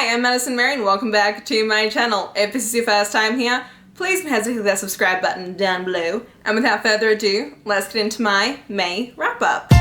Hi, I'm Madison Mary and welcome back to my channel. If this is your first time here, please don't hesitate to hit that subscribe button down below. And without further ado, let's get into my May wrap-up.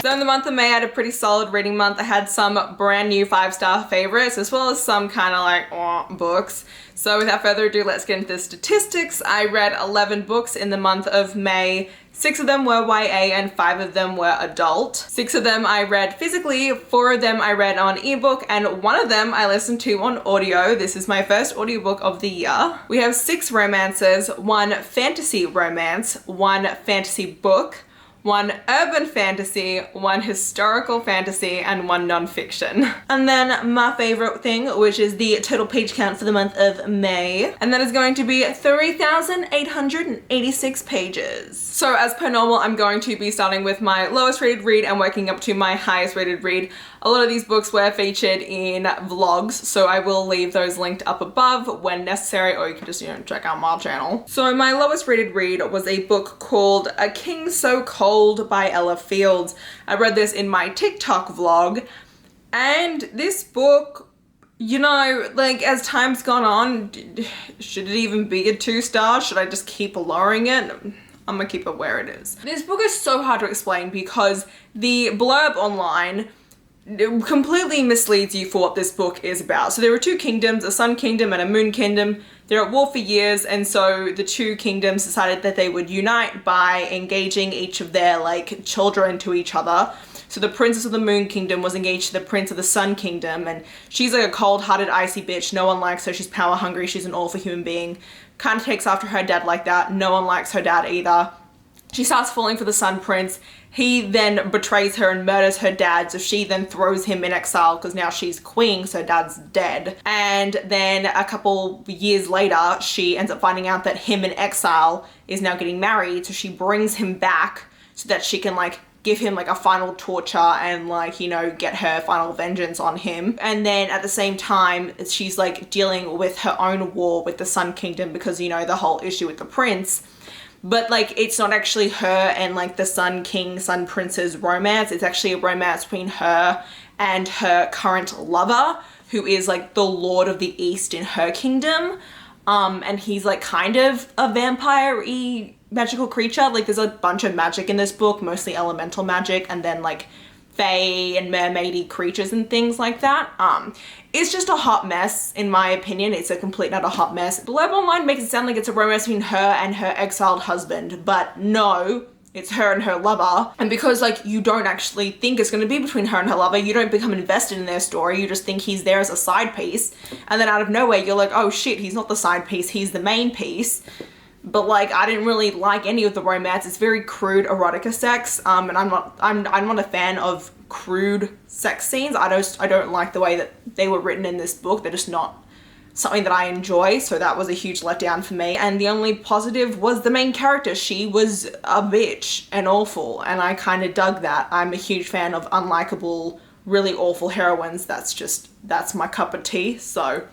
So in the month of May, I had a pretty solid reading month. I had some brand new 5-star favorites as well as some kind of like books. So without further ado, let's get into the statistics. I read 11 books in the month of May. 6 of them were YA and 5 of them were adult. 6 of them I read physically, 4 of them I read on ebook, and 1 of them I listened to on audio. This is my first audiobook of the year. We have 6 romances, 1 fantasy romance, 1 fantasy book, 1 urban fantasy, 1 historical fantasy, and 1 non-fiction. And then my favorite thing, which is the total page count for the month of May. And that is going to be 3,886 pages. So as per normal, I'm going to be starting with my lowest rated read and working up to my highest rated read. A lot of these books were featured in vlogs, so I will leave those linked up above when necessary, or you can just, check out my channel. So my lowest rated read was a book called A King So Cold by Ella Fields. I read this in my TikTok vlog, and this book, as time's gone on, should it even be a 2-star? Should I just keep lowering it? I'm gonna keep it where it is. This book is so hard to explain because the blurb online completely misleads you for what this book is about. So there are 2 kingdoms, a sun kingdom and a moon kingdom. They're at war for years, and so the 2 kingdoms decided that they would unite by engaging each of their children to each other. So the princess of the moon kingdom was engaged to the prince of the sun kingdom, and she's like a cold-hearted, icy bitch. No one likes her. She's power hungry. She's an awful human being. Kind of takes after her dad like that. No one likes her dad either. She starts falling for the sun prince. He then betrays her and murders her dad, so she then throws him in exile because now she's queen, so dad's dead. And then a couple years later, she ends up finding out that him in exile is now getting married, so she brings him back so that she can give him a final torture and get her final vengeance on him. And then at the same time, she's dealing with her own war with the Sun Kingdom because the whole issue with the prince. But it's not actually her and the Sun King, Sun Prince's romance. It's actually a romance between her and her current lover, who is the Lord of the East in her kingdom. And he's kind of a vampire-y magical creature. There's a bunch of magic in this book, mostly elemental magic, and then fae and mermaidy creatures and things like that. It's just a hot mess, in my opinion. It's a complete and utter hot mess. The blurb online makes it sound like it's a romance between her and her exiled husband, but no, it's her and her lover. And because you don't actually think it's going to be between her and her lover, you don't become invested in their story. You just think he's there as a side piece, and then out of nowhere you're like, oh shit, he's not the side piece, he's the main piece. But I didn't really like any of the romance. It's very crude erotica sex, and I'm not a fan of crude sex scenes. I don't like the way that they were written in this book. They're just not something that I enjoy, so that was a huge letdown for me. And the only positive was the main character. She was a bitch and awful, and I kind of dug that. I'm a huge fan of unlikable, really awful heroines. That's my cup of tea, so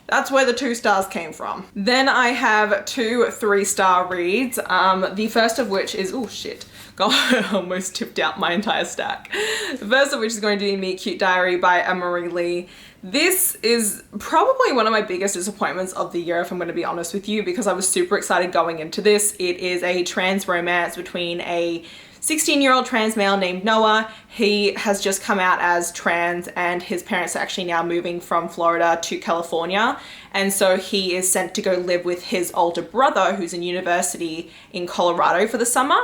that's where the 2 stars came from. Then I have 2 3-star reads. The first of which is, oh shit, God, I almost tipped out my entire stack. The first of which is going to be Meet Cute Diary by Emery Leigh. This is probably one of my biggest disappointments of the year, if I'm going to be honest with you, because I was super excited going into this. It is a trans romance between a 16-year-old trans male named Noah. He has just come out as trans, and his parents are actually now moving from Florida to California. And so he is sent to go live with his older brother, who's in university in Colorado for the summer.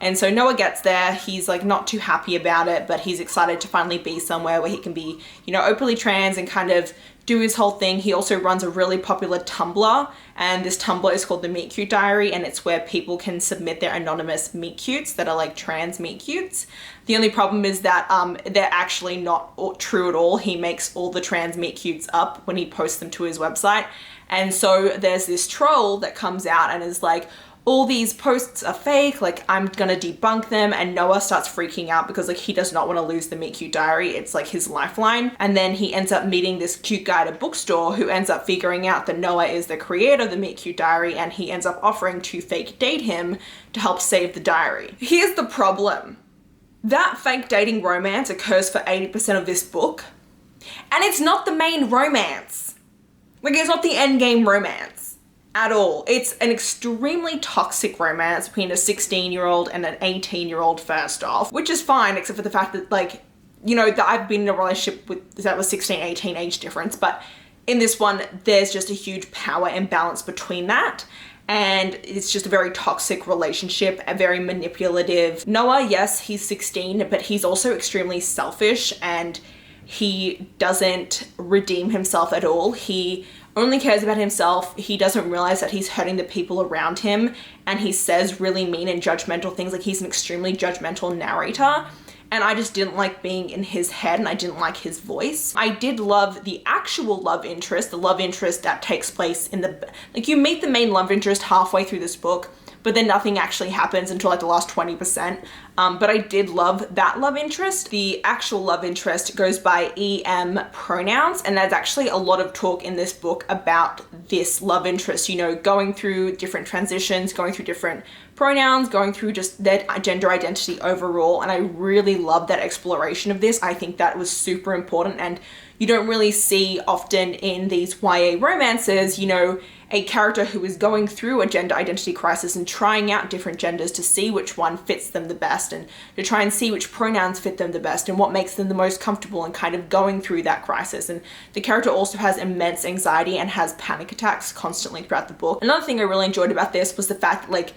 And so Noah gets there, he's not too happy about it, but he's excited to finally be somewhere where he can be, openly trans and kind of do his whole thing. He also runs a really popular Tumblr, and this Tumblr is called the Meet Cute Diary, and it's where people can submit their anonymous meet cutes that are trans meet cutes. The only problem is that they're actually not true at all. He makes all the trans meet cutes up when he posts them to his website. And so there's this troll that comes out and is like, all these posts are fake, I'm gonna debunk them. And Noah starts freaking out because he does not want to lose the Meet Cute Diary. It's his lifeline. And then he ends up meeting this cute guy at a bookstore who ends up figuring out that Noah is the creator of the Meet Cute Diary, and he ends up offering to fake date him to help save the diary. Here's the problem. that fake dating romance occurs for 80% of this book, and it's not the main romance. Like, it's not the endgame romance at all. It's an extremely toxic romance between a 16-year-old and an 18-year-old first off, which is fine, except for the fact that, like, you know, that I've been in a relationship with, that was 16, 18 age difference, but in this one, there's just a huge power imbalance between that. And it's just a very toxic relationship, a very manipulative. Noah, yes, he's 16, but he's also extremely selfish, and he doesn't redeem himself at all. He only cares about himself. He doesn't realize that he's hurting the people around him, and he says really mean and judgmental things. Like, he's an extremely judgmental narrator. And I just didn't like being in his head, and I didn't like his voice. I did love the actual love interest, the love interest that takes place in the, like, you meet the main love interest halfway through this book, but then nothing actually happens until like the last 20%. But I did love that love interest. The actual love interest goes by EM pronouns, and there's actually a lot of talk in this book about this love interest, you know, going through different transitions, going through different pronouns, going through just their gender identity overall. And I really love that exploration of this. I think that was super important, and you don't really see often in these YA romances, you know, a character who is going through a gender identity crisis and trying out different genders to see which one fits them the best, and to try and see which pronouns fit them the best and what makes them the most comfortable, and kind of going through that crisis. And the character also has immense anxiety and has panic attacks constantly throughout the book. Another thing I really enjoyed about this was the fact that, like,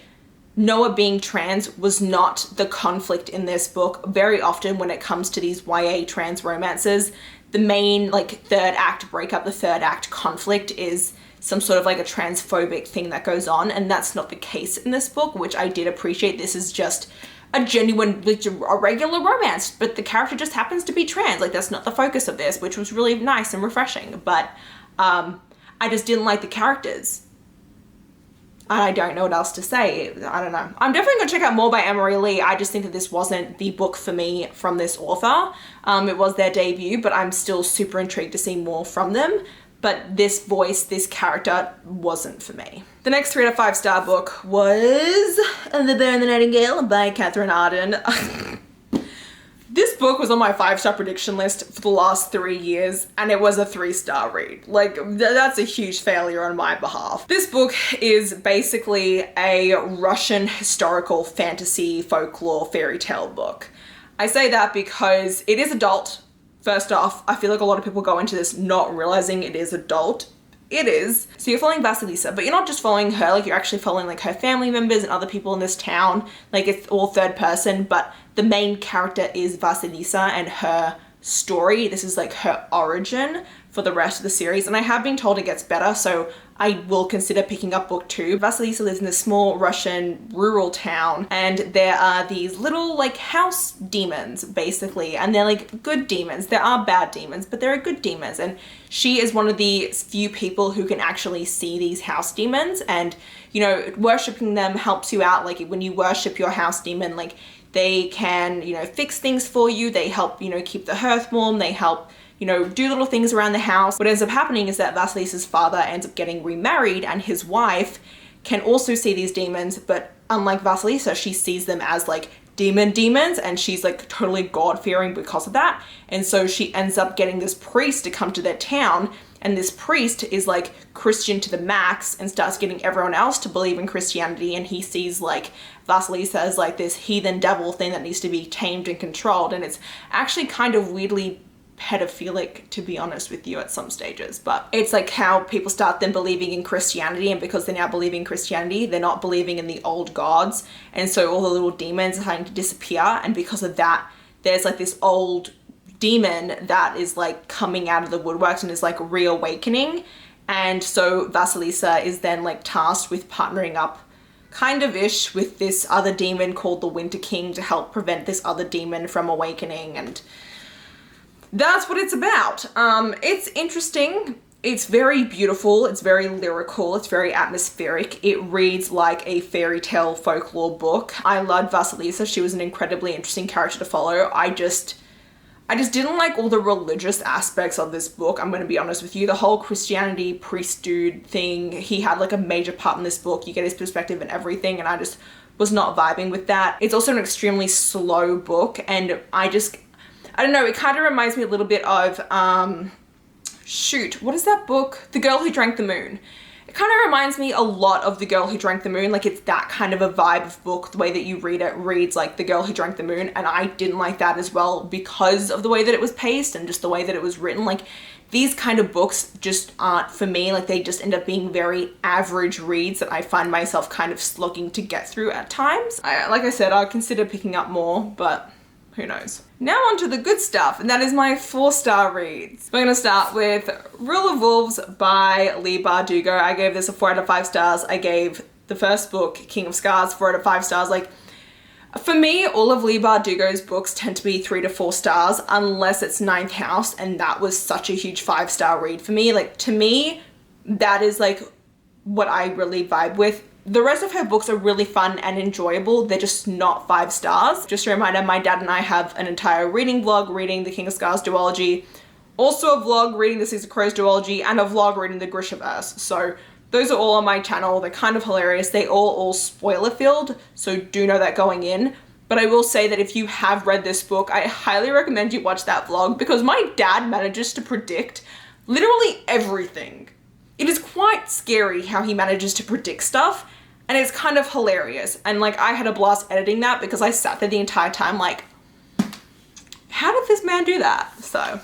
Noah being trans was not the conflict in this book. Very often when it comes to these YA trans romances, the main, like, third act breakup, the third act conflict is some sort of like a transphobic thing that goes on, and that's not the case in this book, which I did appreciate. This is just a genuine, like, a regular romance, but the character just happens to be trans. Like, that's not the focus of this, which was really nice and refreshing. But I just didn't like the characters. I don't know what else to say. I don't know. I'm definitely going to check out more by Emery Leigh. I just think that this wasn't the book for me from this author. It was their debut, but I'm still super intrigued to see more from them. But this voice, this character, wasn't for me. The next 3 out of 5 star book was The Bear and the Nightingale by Katherine Arden. This book was on my 5-star prediction list for the last 3 years, and it was a 3-star read. Like, that's a huge failure on my behalf. This book is basically a Russian historical fantasy folklore fairy tale book. I say that because it is adult. First off, I feel like a lot of people go into this not realizing it is adult. It is. So you're following Vasilisa, but you're not just following her, like, you're actually following, like, her family members and other people in this town. Like, it's all third person, but the main character is Vasilisa and her story. This is like her origin for the rest of the series, and I have been told it gets better, so I will consider picking up book 2. Vasilisa lives in a small Russian rural town, and there are these little, like, house demons, basically, and they're, like, good demons. There are bad demons, but there are good demons, and she is one of the few people who can actually see these house demons, and, you know, worshipping them helps you out. Like, when you worship your house demon, like, they can, you know, fix things for you, they help, you know, keep the hearth warm, they help, you know, do little things around the house. What ends up happening is that Vasilisa's father ends up getting remarried, and his wife can also see these demons, but unlike Vasilisa, she sees them as, like, demons, and she's, like, totally God-fearing because of that. And so she ends up getting this priest to come to their town, and this priest is, like, Christian to the max and starts getting everyone else to believe in Christianity, and he sees, like, Vasilisa as, like, this heathen devil thing that needs to be tamed and controlled. And it's actually kind of weirdly pedophilic, to be honest with you, at some stages. But it's like how people start then believing in Christianity, and because they're now believing in Christianity, they're not believing in the old gods, and so all the little demons are starting to disappear. And because of that, there's, like, this old demon that is, like, coming out of the woodworks and is, like, reawakening. And so Vasilisa is then, like, tasked with partnering up kind of ish with this other demon called the Winter King to help prevent this other demon from awakening, and that's what it's about. It's interesting. It's very beautiful. It's very lyrical. It's very atmospheric. It reads like a fairy tale folklore book. I loved Vasilisa. She was an incredibly interesting character to follow. I just didn't like all the religious aspects of this book. I'm going to be honest with you. The whole Christianity priest dude thing, he had, like, a major part in this book. You get his perspective and everything, and I just was not vibing with that. It's also an extremely slow book, and I don't know, it kind of reminds me a little bit of, what is that book? The Girl Who Drank the Moon. It kind of reminds me a lot of The Girl Who Drank the Moon. Like, it's that kind of a vibe of book. The way that you read it reads like The Girl Who Drank the Moon, and I didn't like that as well because of the way that it was paced and just the way that it was written. Like, these kind of books just aren't for me. Like, they just end up being very average reads that I find myself kind of slogging to get through at times. Like I said, I'll consider picking up more, but who knows? Now on to the good stuff, and that is my 4-star reads. We're gonna start with Rule of Wolves by Leigh Bardugo. I gave this a 4 out of 5 stars. I gave the first book, King of Scars, 4 out of 5 stars. Like, for me, all of Leigh Bardugo's books tend to be 3 to 4 stars, unless it's Ninth House, and that was such a huge 5-star read for me. Like, to me, that is like what I really vibe with. The rest of her books are really fun and enjoyable. They're just not 5 stars. Just a reminder, my dad and I have an entire reading vlog reading the King of Scars duology, also a vlog reading the Six of Crows duology, and a vlog reading the Grishaverse. So those are all on my channel. They're kind of hilarious. They all spoiler filled, so do know that going in. But I will say that if you have read this book, I highly recommend you watch that vlog, because my dad manages to predict literally everything. It is quite scary how he manages to predict stuff, and it's kind of hilarious. And like, I had a blast editing that because I sat there the entire time like, how did this man do that? So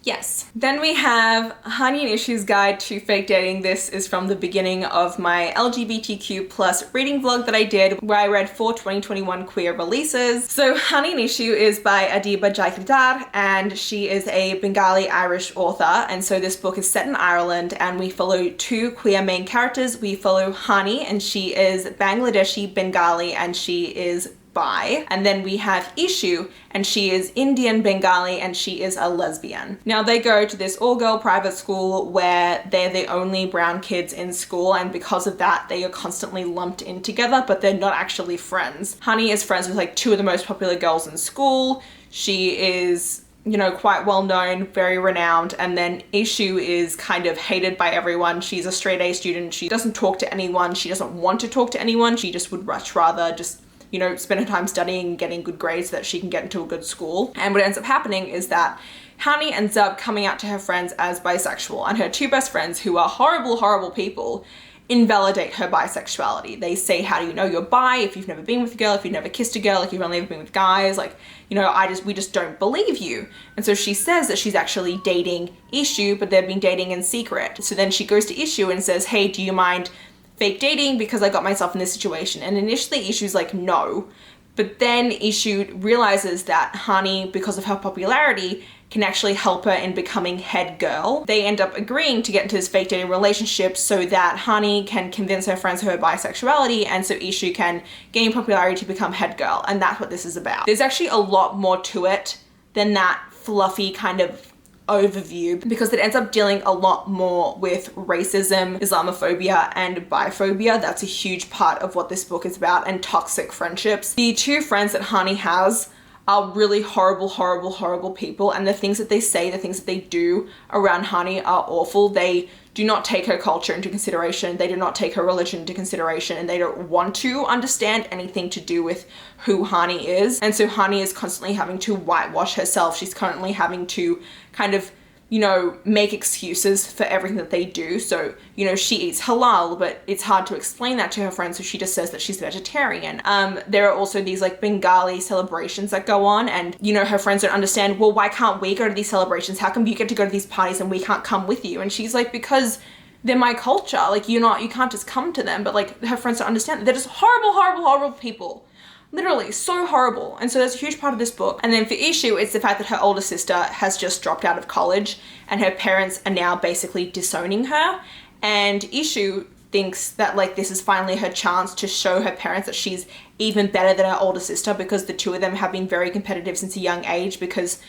yes. Then we have Hani and Ishu's Guide to Fake Dating. This is from the beginning of my LGBTQ plus reading vlog that I did, where I read 4 2021 queer releases. So Hani and Ishu is by Adiba Jaigridar, and she is a Bengali Irish author. And so this book is set in Ireland, and we follow 2 queer main characters. We follow Hani, and she is Bangladeshi Bengali, and she is bi. And then we have Ishu, and she is Indian Bengali, and she is a lesbian. Now they go to this all-girl private school where they're the only brown kids in school, and because of that they are constantly lumped in together, but they're not actually friends. Hani is friends with like 2 of the most popular girls in school. She is, you know, quite well known, very renowned. And then Ishu is kind of hated by everyone. She's a straight A student. She doesn't talk to anyone. She doesn't want to talk to anyone. She just would much rather just, you know, spend her time studying and getting good grades so that she can get into a good school. And what ends up happening is that Hani ends up coming out to her friends as bisexual, and her 2 best friends, who are horrible, horrible people, invalidate her bisexuality. They say, how do you know you're bi if you've never been with a girl, if you've never kissed a girl, if you've only ever been with guys? Like, you know, we just don't believe you. And so she says that she's actually dating Ishu, but they've been dating in secret. So then she goes to Ishu and says, hey, do you mind fake dating because I got myself in this situation? And initially Ishu's like, no. But then Ishu realizes that Hani, because of her popularity, can actually help her in becoming head girl. They end up agreeing to get into this fake dating relationship so that Hani can convince her friends of her bisexuality, and so Ishu can gain popularity to become head girl. And that's what this is about. There's actually a lot more to it than that fluffy kind of overview, because it ends up dealing a lot more with racism, Islamophobia, and biphobia. That's a huge part of what this book is about, and toxic friendships. The 2 friends that Hani has are really horrible, horrible, horrible people, and the things that they say, the things that they do around Hani are awful. They do not take her culture into consideration. They do not take her religion into consideration, and they don't want to understand anything to do with who Hani is. And so Hani is constantly having to whitewash herself. She's currently having to kind of, you know, make excuses for everything that they do. So, you know, she eats halal, but it's hard to explain that to her friends, so she just says that she's vegetarian. There are also these like Bengali celebrations that go on, and, you know, her friends don't understand, well, why can't we go to these celebrations? How come you get to go to these parties and we can't come with you? And she's like, because they're my culture. Like, you can't just come to them. But like, her friends don't understand that they're just horrible, horrible, horrible people. Literally so horrible. And so that's a huge part of this book. And then for Ishu, it's the fact that her older sister has just dropped out of college, and her parents are now basically disowning her. And Ishu thinks that like this is finally her chance to show her parents that she's even better than her older sister, because the 2 of them have been very competitive since a young age, because,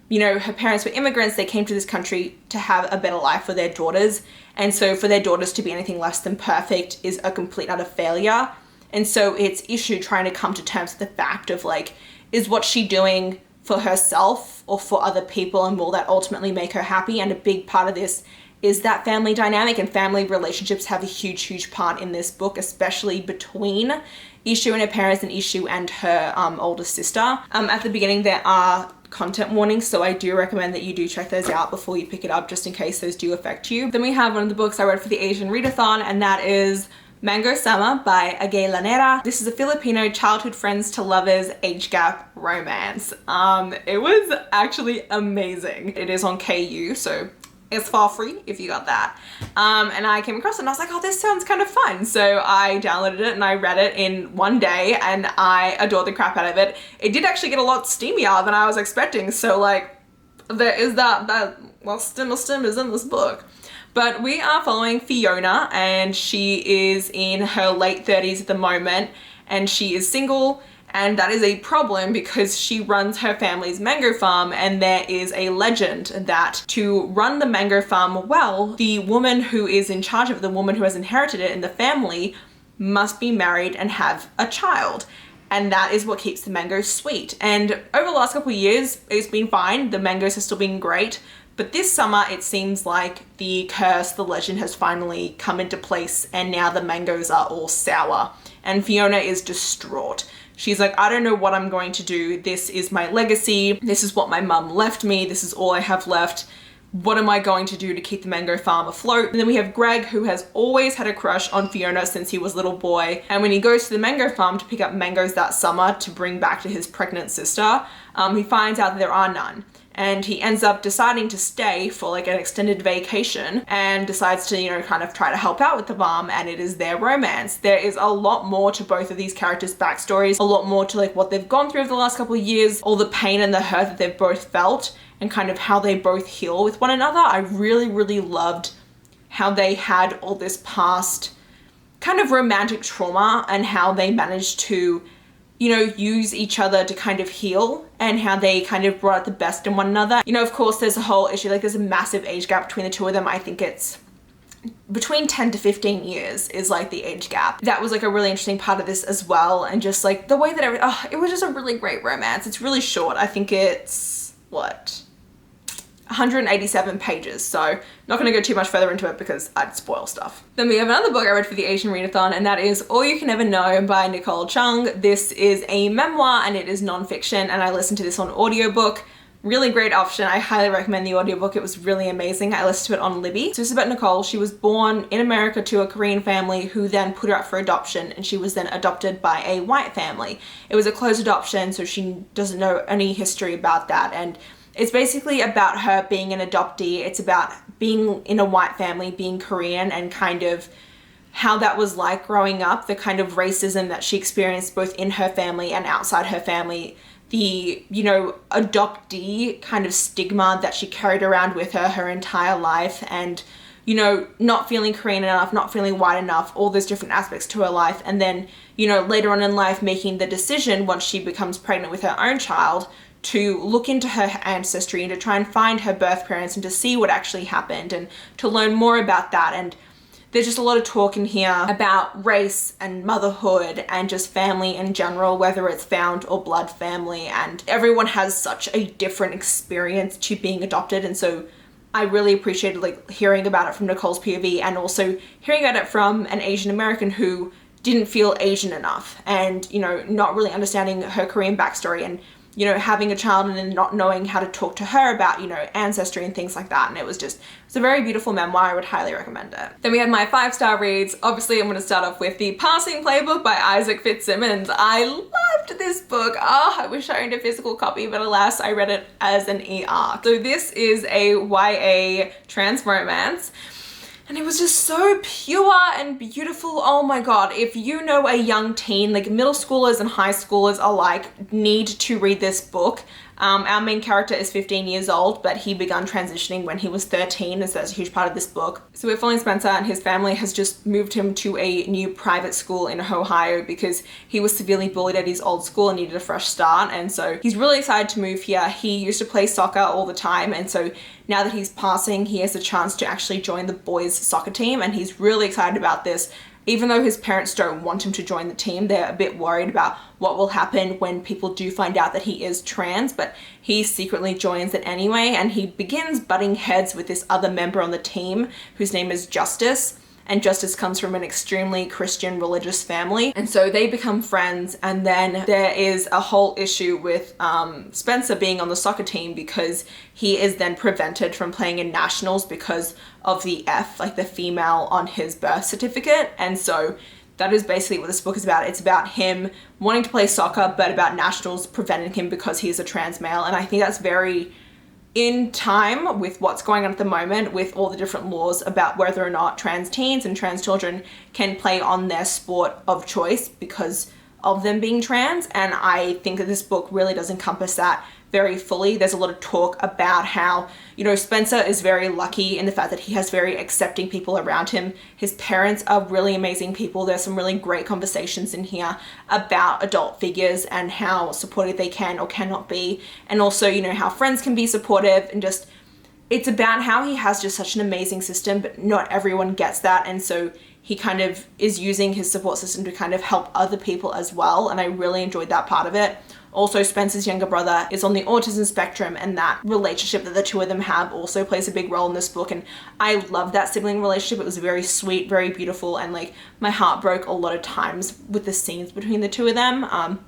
you know, her parents were immigrants. They came to this country to have a better life for their daughters. And so for their daughters to be anything less than perfect is a complete utter failure. And so it's Ishu trying to come to terms with the fact of like, is what she doing for herself or for other people, and will that ultimately make her happy? And a big part of this is that family dynamic, and family relationships have a huge, huge part in this book, especially between Ishu and her parents and Ishu and her older sister. At the beginning there are content warnings, so I do recommend that you do check those out before you pick it up, just in case those do affect you. Then we have one of the books I read for the Asian readathon, and that is Mango Summer by Agay Llanera. This is a Filipino childhood friends to lovers age gap romance. It was actually amazing. It is on KU, so it's for free if you got that. And I came across it and I was like, oh, this sounds kind of fun. So I downloaded it and I read it in one day and I adored the crap out of it. It did actually get a lot steamier than I was expecting. So like, there is that well, stim is in this book. But we are following Fiona, and she is in her late 30s at the moment, and she is single, and that is a problem because she runs her family's mango farm, and there is a legend that to run the mango farm well, the woman who is in charge of it, the woman who has inherited it in the family, must be married and have a child. And that is what keeps the mangoes sweet. And over the last couple of years, it's been fine. The mangoes have still been great. But this summer, it seems like the curse, the legend has finally come into place, and now the mangoes are all sour. And Fiona is distraught. She's like, I don't know what I'm going to do. This is my legacy. This is what my mum left me. This is all I have left. What am I going to do to keep the mango farm afloat? And then we have Greg, who has always had a crush on Fiona since he was a little boy. And when he goes to the mango farm to pick up mangoes that summer to bring back to his pregnant sister, he finds out that there are none. And he ends up deciding to stay for like an extended vacation and decides to, you know, kind of try to help out with the farm, and it is their romance. There is a lot more to both of these characters' backstories, a lot more to like what they've gone through over the last couple of years, all the pain and the hurt that they've both felt, and kind of how they both heal with one another. I really, really loved how they had all this past kind of romantic trauma and how they managed to, you know, use each other to kind of heal, and how they kind of brought out the best in one another. You know, of course, there's a whole issue, like there's a massive age gap between the two of them. I think it's between 10 to 15 years is like the age gap. That was like a really interesting part of this as well. And just like the way that it was just a really great romance. It's really short. I think it's, what, 187 pages, so not going to go too much further into it because I'd spoil stuff. Then we have another book I read for the Asian readathon, and that is All You Can Ever Know by Nicole Chung. This is a memoir and it is non-fiction, and I listened to this on audiobook. Really great option. I highly recommend the audiobook. It was really amazing. I listened to it on Libby. So this is about Nicole. She was born in America to a Korean family who then put her up for adoption, and she was then adopted by a white family. It was a closed adoption, so she doesn't know any history about that, and it's basically about her being an adoptee. It's about being in a white family, being Korean, and kind of how that was like growing up, the kind of racism that she experienced both in her family and outside her family, the, you know, adoptee kind of stigma that she carried around with her her entire life, and, you know, not feeling Korean enough, not feeling white enough, all those different aspects to her life. And then, you know, later on in life making the decision once she becomes pregnant with her own child to look into her ancestry and to try and find her birth parents and to see what actually happened and to learn more about that. And there's just a lot of talk in here about race and motherhood and just family in general, whether it's found or blood family, and everyone has such a different experience to being adopted. And so I really appreciated like hearing about it from Nicole's POV, and also hearing about it from an Asian American who didn't feel Asian enough, and, you know, not really understanding her Korean backstory, and, you know, having a child and then not knowing how to talk to her about, you know, ancestry and things like that. And it was a very beautiful memoir. I would highly recommend it. Then we had my 5-star reads. Obviously, I'm going to start off with the Passing Playbook by Isaac Fitzsimons. I loved this book. Oh, I wish I owned a physical copy, but alas, I read it as an e-arc. So this is a YA trans romance. And it was just so pure and beautiful. Oh my God, if you know a young teen, like middle schoolers and high schoolers alike need to read this book. Our main character is 15 years old, but he began transitioning when he was 13, and so that's a huge part of this book. So we're following Spencer, and his family has just moved him to a new private school in Ohio because he was severely bullied at his old school and needed a fresh start. And so he's really excited to move here. He used to play soccer all the time, and so now that he's passing, he has a chance to actually join the boys' soccer team, and he's really excited about this. Even though his parents don't want him to join the team, they're a bit worried about what will happen when people do find out that he is trans, but he secretly joins it anyway, and he begins butting heads with this other member on the team whose name is Justice. and Justice comes from an extremely Christian religious family. And so they become friends, and then there is a whole issue with Spencer being on the soccer team because he is then prevented from playing in nationals because of the F, like the female on his birth certificate. And so that is basically what this book is about. It's about him wanting to play soccer, but about nationals preventing him because he is a trans male. And I think that's very in time with what's going on at the moment with all the different laws about whether or not trans teens and trans children can play on their sport of choice because of them being trans. And I think that this book really does encompass that very fully. There's a lot of talk about how, you know, Spencer is very lucky in the fact that he has very accepting people around him. His parents are really amazing people. There's some really great conversations in here about adult figures and how supportive they can or cannot be. And also, you know, how friends can be supportive, and just, it's about how he has just such an amazing system, but not everyone gets that. And so he kind of is using his support system to kind of help other people as well. And I really enjoyed that part of it. Also, Spencer's younger brother is on the autism spectrum, and that relationship that the two of them have also plays a big role in this book. And I love that sibling relationship. It was very sweet, very beautiful, and like my heart broke a lot of times with the scenes between the two of them.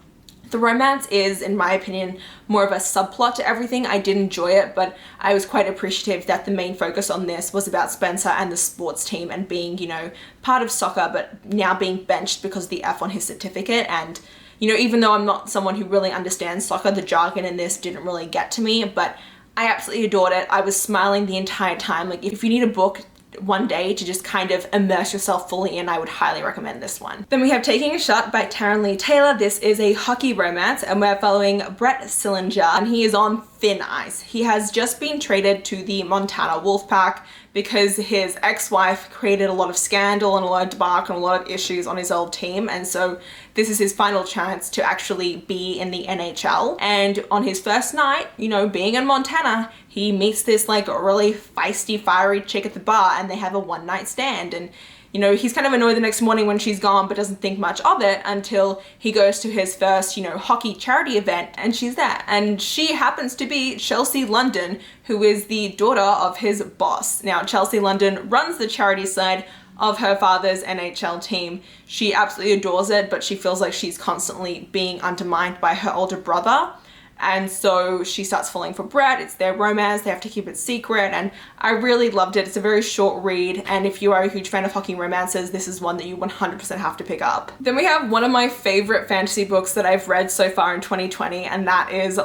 The romance is, in my opinion, more of a subplot to everything. I did enjoy it, but I was quite appreciative that the main focus on this was about Spencer and the sports team and being, you know, part of soccer, but now being benched because of the F on his certificate. And, you know, even though I'm not someone who really understands soccer, the jargon in this didn't really get to me, but I absolutely adored it. I was smiling the entire time. Like, if you need a book one day to just kind of immerse yourself fully in, I would highly recommend this one. Then we have Taking a Shot by Taryn Lee Taylor. This is a hockey romance, and we're following Brett Sillinger, and he is on thin ice. He has just been traded to the Montana Wolfpack because his ex-wife created a lot of scandal and a lot of debacle and a lot of issues on his old team, and so this is his final chance to actually be in the NHL. And on his first night, you know, being in Montana, he meets this like really feisty, fiery chick at the bar, and they have a one-night stand. And you know, he's kind of annoyed the next morning when she's gone, but doesn't think much of it until he goes to his first, you know, hockey charity event, and she's there. And she happens to be Chelsea London, who is the daughter of his boss. Now, Chelsea London runs the charity side of her father's NHL team. She absolutely adores it, but she feels like she's constantly being undermined by her older brother. And so she starts falling for Brett. It's their romance. They have to keep it secret. And I really loved it. It's a very short read. And if you are a huge fan of hockey romances, this is one that you 100% have to pick up. Then we have one of my favorite fantasy books that I've read so far in 2020. And that is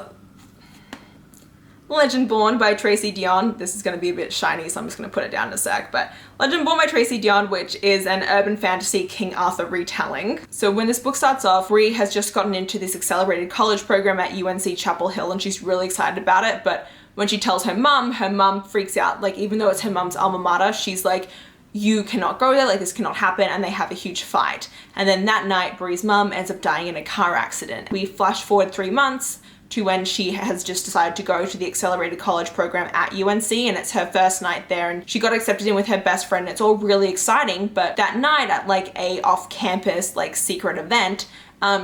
Legendborn by Tracy Deonn. This is going to be a bit shiny, so I'm just going to put it down in a sec. But Legendborn by Tracy Deonn, which is an urban fantasy King Arthur retelling. So when this book starts off, Bree has just gotten into this accelerated college program at UNC Chapel Hill, and she's really excited about it. But when she tells her mum freaks out. Like, even though it's her mum's alma mater, she's like, you cannot go there, like this cannot happen, and they have a huge fight. And then that night, Bree's mum ends up dying in a car accident. We flash forward 3 months to when she has just decided to go to the accelerated college program at UNC, and it's her first night there, and she got accepted in with her best friend. It's all really exciting, but that night at like a off-campus like secret event,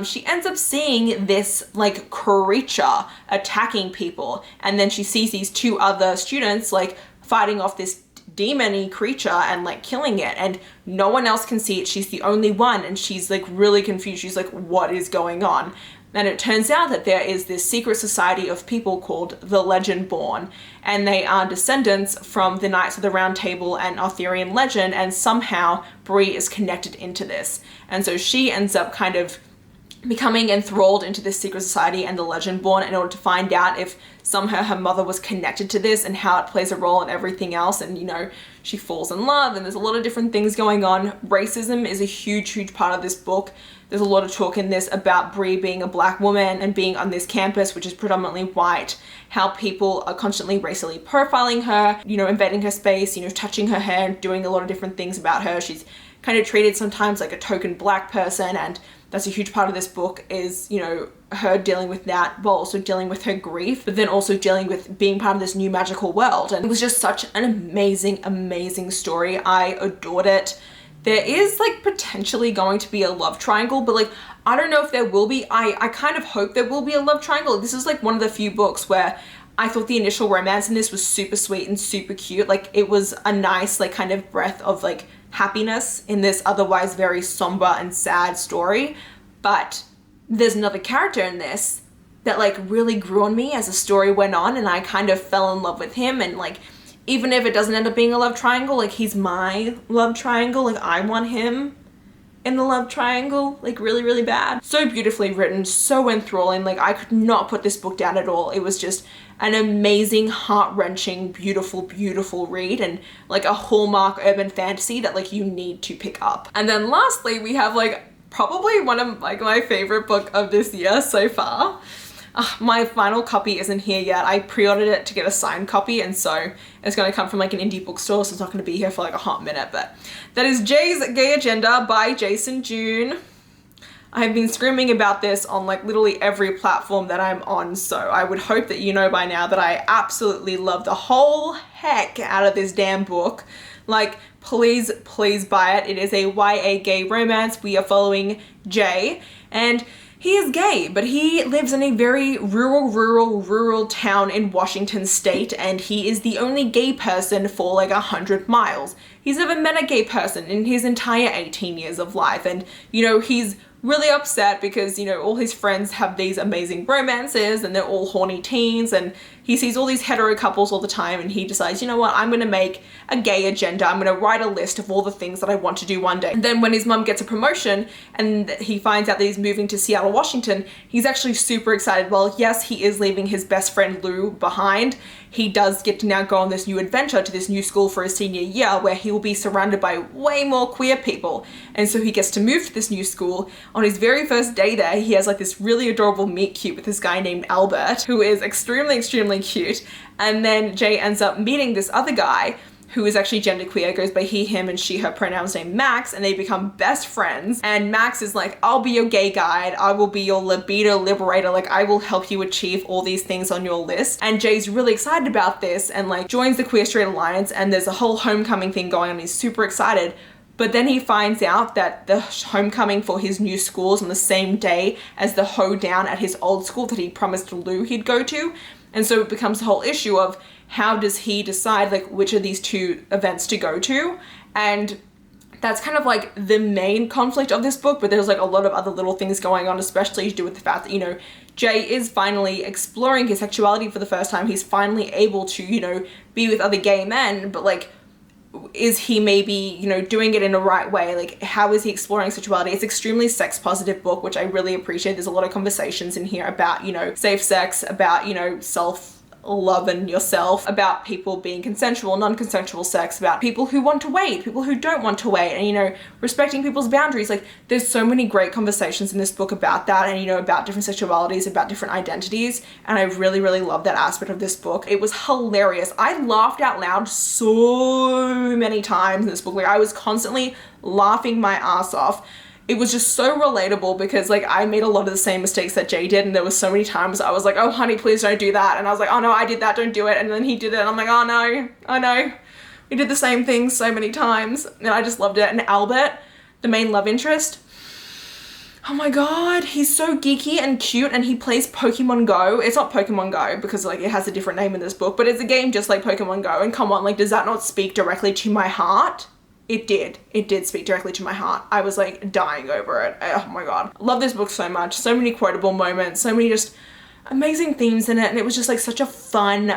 she ends up seeing this like creature attacking people, and then she sees these 2 other students like fighting off this demon-y creature and like killing it, and no one else can see it. She's the only one, and she's like really confused. She's like, what is going on? And it turns out that there is this secret society of people called the Legendborn, and they are descendants from the Knights of the Round Table and Arthurian legend, and somehow Bree is connected into this. And so she ends up kind of becoming enthralled into this secret society and the Legendborn in order to find out if somehow her mother was connected to this and how it plays a role in everything else. And, you know, she falls in love, and there's a lot of different things going on. Racism is a huge, huge part of this book. There's a lot of talk in this about Bree being a black woman and being on this campus, which is predominantly white, how people are constantly racially profiling her, you know, invading her space, you know, touching her hair, doing a lot of different things about her. She's kind of treated sometimes like a token black person, and that's a huge part of this book is, you know, her dealing with that while also dealing with her grief, but then also dealing with being part of this new magical world. And it was just such an amazing, amazing story. I adored it. There is like potentially going to be a love triangle, but like, I don't know if there will be. I kind of hope there will be a love triangle. This is like one of the few books where I thought the initial romance in this was super sweet and super cute. Like, it was a nice like kind of breath of like happiness in this otherwise very somber and sad story. But there's another character in this that like really grew on me as the story went on, and I kind of fell in love with him. And like, even if it doesn't end up being a love triangle, like he's my love triangle. Like I want him in the love triangle, like really, really bad. So beautifully written, so enthralling. Like I could not put this book down at all. It was just an amazing, heart-wrenching, beautiful, beautiful read, and like a hallmark urban fantasy that like you need to pick up. And then lastly, we have like probably one of like my favorite book of this year so far. My final copy isn't here yet. I pre-ordered it to get a signed copy, and so it's going to come from like an indie bookstore, so it's not going to be here for like a hot minute. But that is Jay's Gay Agenda by Jason June. I've been screaming about this on like literally every platform that I'm on, so I would hope that you know by now that I absolutely love the whole heck out of this damn book. Like, please, please buy it. It is a YA gay romance. We are following Jay, and he is gay, but he lives in a very rural town in Washington state, and he is the only gay person for like 100 miles. He's never met a gay person in his entire 18 years of life, and you know, he's really upset because, you know, all his friends have these amazing romances and they're all horny teens, and he sees all these hetero couples all the time, and he decides, you know what, I'm gonna make a gay agenda. I'm gonna write a list of all the things that I want to do one day. And then when his mum gets a promotion and he finds out that he's moving to Seattle, Washington, he's actually super excited. Well, yes, he is leaving his best friend Lou behind. He does get to now go on this new adventure to this new school for his senior year, where he will be surrounded by way more queer people. And so he gets to move to this new school. On his very first day there, he has like this really adorable meet cute with this guy named Albert, who is extremely cute. And then Jay ends up meeting this other guy who is actually genderqueer, goes by he, him, and she, her pronouns, named Max, and they become best friends. And Max is like, I'll be your gay guide, I will be your libido liberator, like I will help you achieve all these things on your list. And Jay's really excited about this and like joins the Queer Straight Alliance, and there's a whole homecoming thing going on. He's super excited. But then he finds out that the homecoming for his new school is on the same day as the hoedown at his old school that he promised Lou he'd go to. And so it becomes the whole issue of how does he decide like which of these two events to go to? And that's kind of like the main conflict of this book, but there's like a lot of other little things going on, especially to do with the fact that, you know, Jay is finally exploring his sexuality for the first time. He's finally able to, you know, be with other gay men, but like, is he maybe, you know, doing it in a right way? Like, how is he exploring sexuality? It's extremely sex positive book, which I really appreciate. There's a lot of conversations in here about, you know, safe sex, about, you know, self-love and yourself, about people being consensual, non-consensual sex, about people who want to wait, people who don't want to wait, and, you know, respecting people's boundaries. Like, there's so many great conversations in this book about that, and, you know, about different sexualities, about different identities, and I really, really love that aspect of this book. It was hilarious. I laughed out loud so many times in this book. Like, I was constantly laughing my ass off. It was just so relatable because like I made a lot of the same mistakes that Jay did, and there was so many times I was like, oh honey, please don't do that. And I was like, oh no, I did that, don't do it. And then he did it and I'm like, oh no, I know. We did the same thing so many times, and I just loved it. And Albert, the main love interest, oh my god, he's so geeky and cute, and he plays Pokemon Go. It's not Pokemon Go because like it has a different name in this book, but it's a game just like Pokemon Go. And come on, like does that not speak directly to my heart? It did speak directly to my heart. I was like dying over it. Oh my god. Love this book so much. So many quotable moments, so many just amazing themes in it, and it was just like such a fun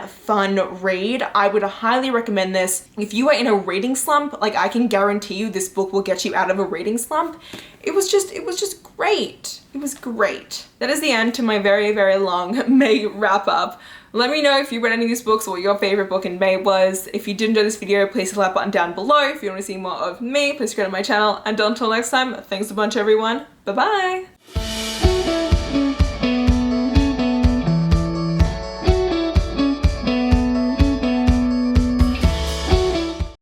read. I would highly recommend this. If you are in a reading slump, like I can guarantee you this book will get you out of a reading slump. It was just great. It was great. That is the end to my very, very long May wrap up. Let me know if you read any of these books or what your favorite book in May was. If you did enjoy this video, please hit the like button down below. If you want to see more of me, please subscribe to my channel. And until next time, thanks a bunch everyone. Bye bye.